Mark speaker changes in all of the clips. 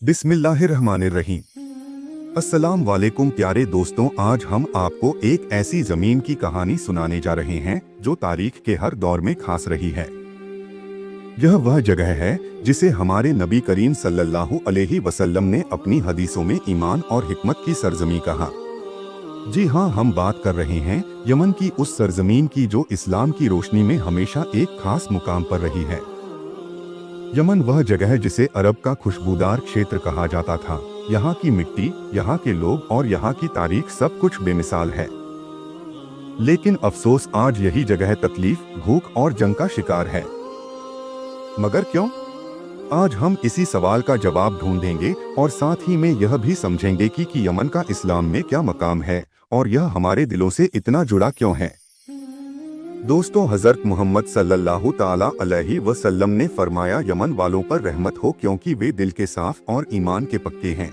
Speaker 1: बिस्मिल्लाहिर्रहमानिर्रहीम। अस्सलाम वालेकुम प्यारे दोस्तों, आज हम आपको एक ऐसी जमीन की कहानी सुनाने जा रहे हैं जो तारीख के हर दौर में खास रही है। यह वह जगह है जिसे हमारे नबी करीम सल्लल्लाहु अलैहि वसल्लम ने अपनी हदीसों में ईमान और हिकमत की सरजमी कहा। जी हाँ, हम बात कर रहे हैं यमन की उस सरजमीन की जो इस्लाम की रोशनी में हमेशा एक खास मुकाम पर रही है। यमन वह जगह है जिसे अरब का खुशबूदार क्षेत्र कहा जाता था। यहाँ की मिट्टी, यहाँ के लोग और यहाँ की तारीख सब कुछ बेमिसाल है। लेकिन अफसोस आज यही जगह तकलीफ, भूख और जंग का शिकार है। मगर क्यों? आज हम इसी सवाल का जवाब ढूंढेंगे और साथ ही में यह भी समझेंगे कि यमन का इस्लाम में क्या मकाम है और यह हमारे दिलों से इतना जुड़ा क्यों है। दोस्तों, हजरत मोहम्मद सल्लल्लाहु ताला अलैहि वसल्लम ने फरमाया, यमन वालों पर रहमत हो क्योंकि वे दिल के साफ और ईमान के पक्के हैं।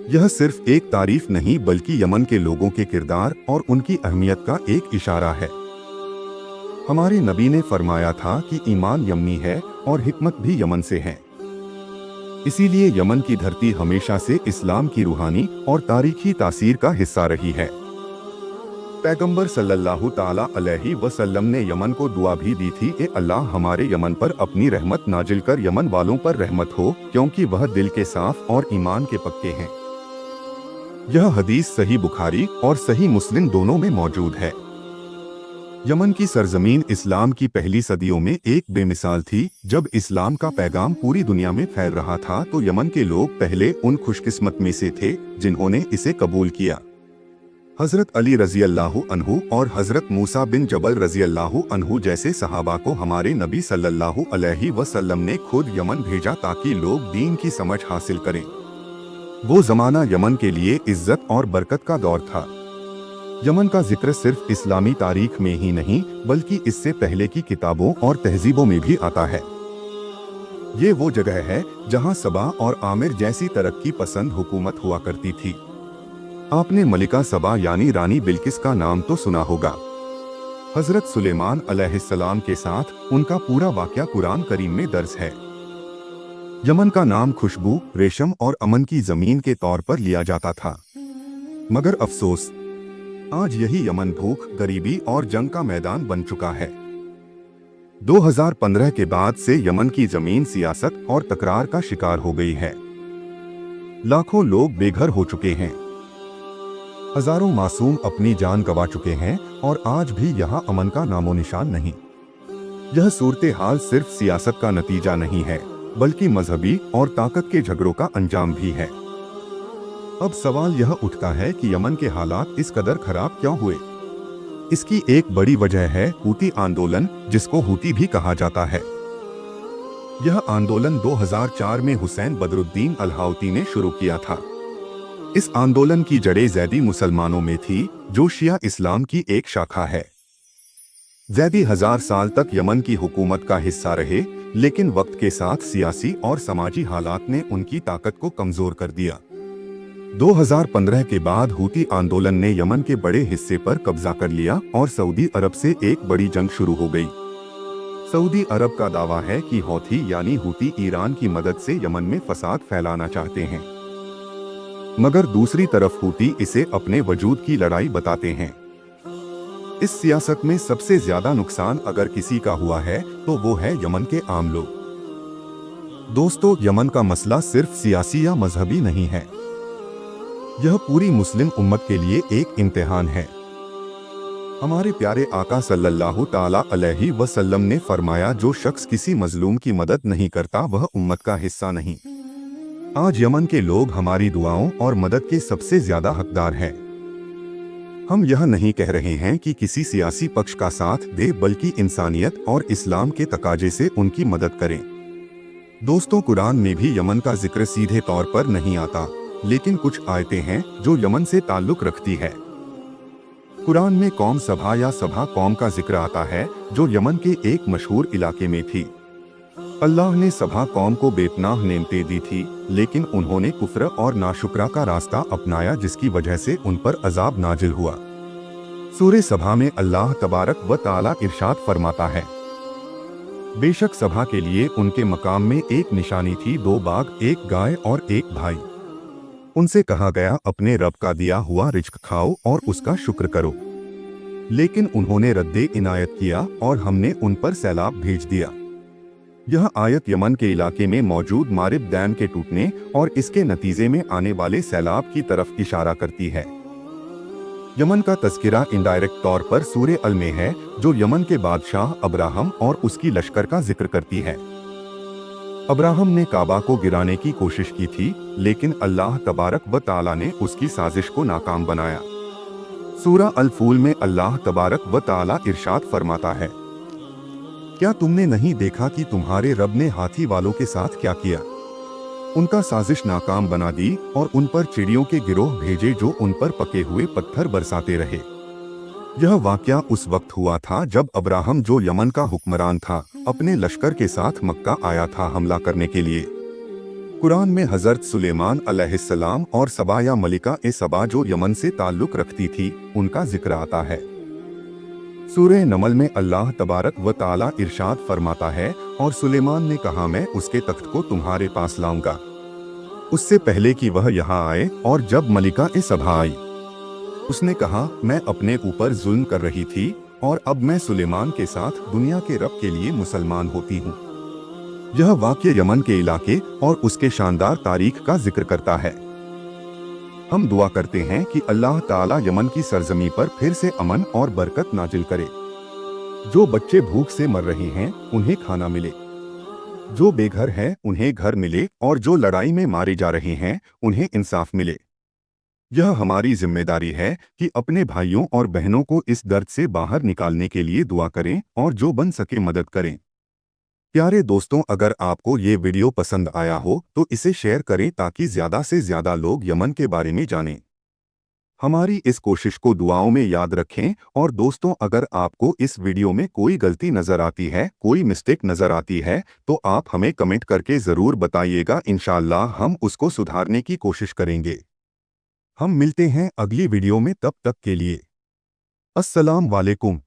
Speaker 1: यह सिर्फ एक तारीफ नहीं बल्कि यमन के लोगों के किरदार और उनकी अहमियत का एक इशारा है। हमारे नबी ने फरमाया था कि ईमान यमनी है और हिकमत भी यमन से है। इसीलिए यमन की धरती हमेशा से इस्लाम की रूहानी और तारीखी तासीर का हिस्सा रही है। पैगंबर सल्लल्लाहु ताला अलैहि वसल्लम ने यमन को दुआ भी दी थी कि अल्लाह हमारे यमन पर अपनी रहमत नाजिल कर, यमन वालों पर रहमत हो क्योंकि वह दिल के साफ और ईमान के पक्के हैं। यह हदीस सही बुखारी और सही मुस्लिम दोनों में मौजूद है। यमन की सरजमीन इस्लाम की पहली सदियों में एक बेमिसाल थी। जब इस्लाम का पैगाम पूरी दुनिया में फैल रहा था तो यमन के लोग पहले उन खुशकिस्मत में से थे जिन्होंने इसे कबूल किया। हजरत अली रजी अल्लाहु अन्हु और हजरत मूसा बिन जबल रजी अल्लाहु अन्हु जैसे सहाबा को हमारे नबी सल्लल्लाहु अलैहि वसल्लम ने खुद यमन भेजा ताकि लोग दीन की समझ हासिल करें। वो जमाना यमन के लिए इज्जत और बरकत का दौर था। यमन का जिक्र सिर्फ इस्लामी तारीख में ही नहीं बल्कि इससे पहले की किताबों और तहजीबों में भी आता है। ये वो जगह है जहाँ सबा और आमिर जैसी तरक्की पसंद हुकूमत हुआ करती थी। आपने मलिका सबा यानी रानी बिल्किस का नाम तो सुना होगा। हजरत सुलेमान अलैहिस्सलाम के साथ उनका पूरा वाक़या कुरान करीम में दर्ज है। यमन का नाम खुशबू, रेशम और अमन की जमीन के तौर पर लिया जाता था। मगर अफसोस, आज यही यमन भूख, गरीबी और जंग का मैदान बन चुका है। 2015 के बाद से यमन की जमीन सियासत और तकरार का शिकार हो गई है। लाखों लोग बेघर हो चुके हैं। हजारों मासूम अपनी जान गंवा चुके हैं और आज भी यहाँ अमन का नामो निशान नहीं। यह सूरत हाल सिर्फ सियासत का नतीजा नहीं है बल्कि मजहबी और ताकत के झगड़ों का अंजाम भी है। अब सवाल यह उठता है कि यमन के हालात इस कदर खराब क्यों हुए। इसकी एक बड़ी वजह है हूती आंदोलन, जिसको हूती भी कहा जाता है। यह आंदोलन 2004 में हुसैन बदरुद्दीन अल-हौती ने शुरू किया था। इस आंदोलन की जड़ें ज़ैदी मुसलमानों में थी जो शिया इस्लाम की एक शाखा है। ज़ैदी 1000 साल तक यमन की हुकूमत का हिस्सा रहे, लेकिन वक्त के साथ सियासी और समाजी हालात ने उनकी ताकत को कमजोर कर दिया। 2015 के बाद हूती आंदोलन ने यमन के बड़े हिस्से पर कब्जा कर लिया और सऊदी अरब से एक बड़ी जंग शुरू हो गई। सऊदी अरब का दावा है कि हौथी यानी हूती ईरान की मदद से यमन में फसाद फैलाना चाहते हैं, मगर दूसरी तरफ हूती इसे अपने वजूद की लड़ाई बताते हैं। इस सियासत में सबसे ज्यादा नुकसान अगर किसी का हुआ है तो वो है यमन के आम लोग। दोस्तों, यमन का मसला सिर्फ सियासी या मजहबी नहीं है। यह पूरी मुस्लिम उम्मत के लिए एक इम्तिहान है। हमारे प्यारे आका सल्लल्लाहु ताला अलैहि वसल्लम ने फरमाया, जो शख्स किसी मजलूम की मदद नहीं करता वह उम्मत का हिस्सा नहीं। आज यमन के लोग हमारी दुआओं और मदद के सबसे ज्यादा हकदार हैं। हम यह नहीं कह रहे हैं कि किसी सियासी पक्ष का साथ दे बल्कि इंसानियत और इस्लाम के तकाजे से उनकी मदद करें। दोस्तों, कुरान में भी यमन का जिक्र सीधे तौर पर नहीं आता, लेकिन कुछ आयतें हैं जो यमन से ताल्लुक रखती है। कुरान में कौम सभा या सभा कौम का जिक्र आता है जो यमन के एक मशहूर इलाके में थी। अल्लाह ने सभा कौम को बेपनाह नेमतें दी थी, लेकिन उन्होंने कुफ्र और नाशुक्रा का रास्ता अपनाया जिसकी वजह से उन पर अजाब नाजिल हुआ। सूरे सभा में अल्लाह तबारक व ताला इरशाद फरमाता है, बेशक सभा के लिए उनके मकाम में एक निशानी थी, 2 बाघ, एक गाय और एक भाई। उनसे कहा गया, अपने रब का दिया हुआ रिज्क खाओ और उसका शुक्र करो। लेकिन उन्होंने रद्दे इनायत किया और हमने उन पर सैलाब भेज दिया। यह आयत यमन के इलाके में मौजूद मारिब डैम के टूटने और इसके नतीजे में आने वाले सैलाब की तरफ इशारा करती है। यमन का तज़किरा इनडायरेक्ट तौर पर सूरे अल में है, जो यमन के बादशाह अब्राहम और उसकी लश्कर का जिक्र करती है। अब्राहम ने काबा को गिराने की कोशिश की थी, लेकिन अल्लाह तबारक व ताला ने उसकी साजिश को नाकाम बनाया। सूरा अल फूल में अल्लाह तबारक व ताला इरशाद फरमाता है, क्या तुमने नहीं देखा कि तुम्हारे रब ने हाथी वालों के साथ क्या किया? उनका साजिश नाकाम बना दी और उन पर चिड़ियों के गिरोह भेजे जो उन पर पके हुए पत्थर बरसाते रहे। यह वाकया उस वक्त हुआ था जब अब्राहम, जो यमन का हुक्मरान था, अपने लश्कर के साथ मक्का आया था हमला करने के लिए। कुरान में हजरत सुलेमान अलैहिस्सलाम और सबा या मलिका ए सबा, जो यमन से ताल्लुक रखती थी, उनका जिक्र आता है। सूरह नमल में अल्लाह तबारक व ताला इरशाद फरमाता है, और सुलेमान ने कहा, मैं उसके तख्त को तुम्हारे पास लाऊंगा, उससे पहले कि वह यहाँ आए। और जब मलिका ए सबा आई, उसने कहा, मैं अपने ऊपर जुल्म कर रही थी और अब मैं सुलेमान के साथ दुनिया के रब के लिए मुसलमान होती हूँ। यह वाक़या यमन के इलाके और उसके शानदार तारीख का जिक्र करता है। हम दुआ करते हैं कि अल्लाह ताला यमन की सरजमी पर फिर से अमन और बरकत नाजिल करे। जो बच्चे भूख से मर रहे हैं, उन्हें खाना मिले। जो बेघर हैं, उन्हें घर मिले, और जो लड़ाई में मारे जा रहे हैं, उन्हें इंसाफ मिले। यह हमारी जिम्मेदारी है कि अपने भाइयों और बहनों को इस दर्द से बाहर निकालने के लिए दुआ करें और जो बन सके मदद करें। प्यारे दोस्तों, अगर आपको ये वीडियो पसंद आया हो तो इसे शेयर करें ताकि ज़्यादा से ज़्यादा लोग यमन के बारे में जानें। हमारी इस कोशिश को दुआओं में याद रखें। और दोस्तों, अगर आपको इस वीडियो में कोई गलती नज़र आती है, कोई मिस्टेक नज़र आती है, तो आप हमें कमेंट करके ज़रूर बताइएगा। इंशाअल्लाह हम उसको सुधारने की कोशिश करेंगे। हम मिलते हैं अगली वीडियो में, तब तक के लिए अस्सलाम वालेकुम।